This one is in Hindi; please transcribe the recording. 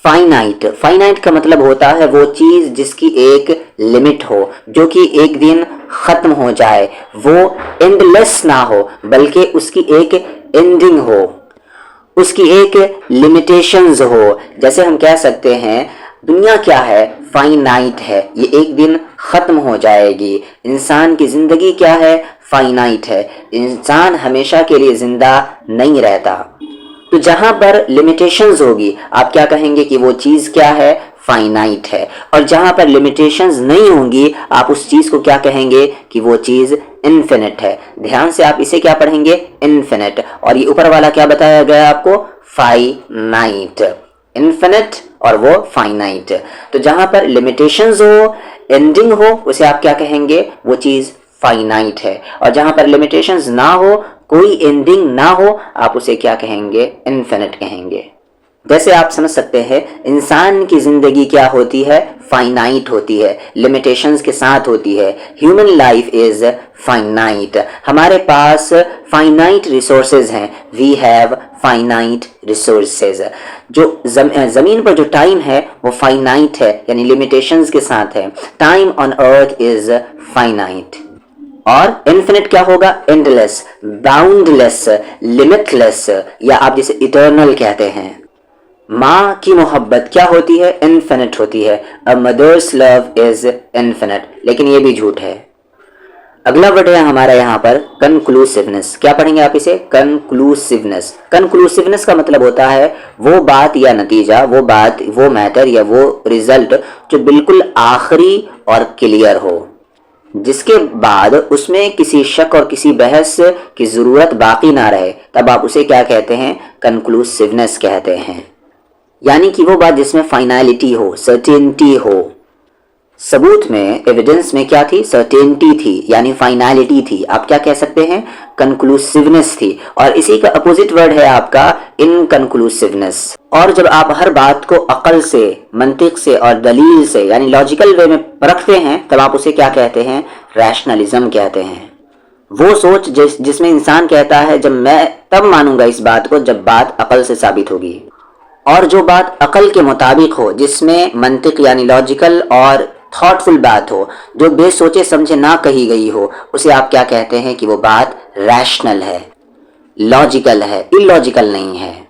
फाइनाइट, फाइनाइट का मतलब होता है वो चीज जिसकी एक लिमिट हो, जो कि एक दिन खत्म हो जाए, वो एंडलेस ना हो बल्कि उसकी एक एंडिंग हो, उसकी एक लिमिटेशंस हो। जैसे हम कह सकते हैं दुनिया क्या है, फाइनाइट है, ये एक दिन खत्म हो जाएगी। इंसान की जिंदगी क्या है, फाइनाइट है, इंसान हमेशा के लिए जिंदा नहीं रहता। तो जहां पर लिमिटेशंस होगी आप क्या कहेंगे कि वो चीज क्या है, फाइनाइट है। और जहां पर लिमिटेशंस नहीं होंगी आप उस चीज को क्या कहेंगे कि वो चीज इन्फिनिट है। ध्यान से आप इसे क्या पढ़ेंगे, इन्फिनिट। और ये ऊपर वाला क्या बताया गया आपको, फाइनाइट, इन्फिनिट और वो फाइनाइट। तो जहां पर लिमिटेशंस हो, एंडिंग हो, उसे आप क्या कहेंगे, वो चीज फाइनाइट है। और जहां पर लिमिटेशंस ना हो, कोई एंडिंग ना हो, आप उसे क्या कहेंगे, इन्फिनिट कहेंगे। जैसे आप समझ सकते हैं इंसान की जिंदगी क्या होती है, फाइनाइट होती है, लिमिटेशंस के साथ होती है। ह्यूमन लाइफ इज फाइनाइट, हमारे पास फाइनाइट रिसोर्सेज हैं, वी हैव फाइनाइट रिसोर्सेज। जो जमीन पर जो टाइम है वो फाइनाइट है, यानी लिमिटेशंस के साथ है। Time on earth is finite. और इन्फिनिट क्या होगा, एंडलेस, बाउंडलेस, लिमिटलेस, या आप जिसे इटर्नल कहते हैं। माँ की मोहब्बत क्या होती है, इन्फिनिट होती है। A mother's love is infinite, लेकिन ये भी झूठ है। अगला वर्ड है हमारा यहाँ पर कंक्लूसिवनेस। क्या पढ़ेंगे आप इसे, कंक्लूसिवनेस। कंक्लूसिवनेस का मतलब होता है वो बात या नतीजा, वो बात, वो मैटर या वो रिजल्ट जो बिल्कुल आखिरी और क्लियर हो, जिसके बाद उसमें किसी शक और किसी बहस की जरूरत बाकी ना रहे, तब आप उसे क्या कहते हैं, कंक्लूसिवनेस कहते हैं। यानी कि वो बात जिसमें फाइनलिटी हो, सर्टेनिटी हो। सबूत में, एविडेंस में क्या थी, सर्टेनिटी थी, यानी फाइनलिटी थी। आप क्या कह सकते हैं, कंक्लूसिवनेस थी। और इसी का अपोजिट वर्ड है आपका इनकंक्लूसिवनेस। और जब आप हर बात को अकल से, मंतिक से और दलील से, यानी लॉजिकल वे में परखते हैं, तब आप उसे क्या कहते हैं, रैशनलिज्म कहते हैं। वो सोच जिसमें इंसान कहता है जब मैं तब मानूंगा इस बात को जब बात अकल से साबित होगी। और जो बात अकल के मुताबिक हो, जिसमें मंतिक यानी लॉजिकल और थॉटफुल बात हो, जो बेसोचे समझे ना कही गई हो, उसे आप क्या कहते हैं कि वो बात रैशनल है, लॉजिकल है, इलॉजिकल नहीं है।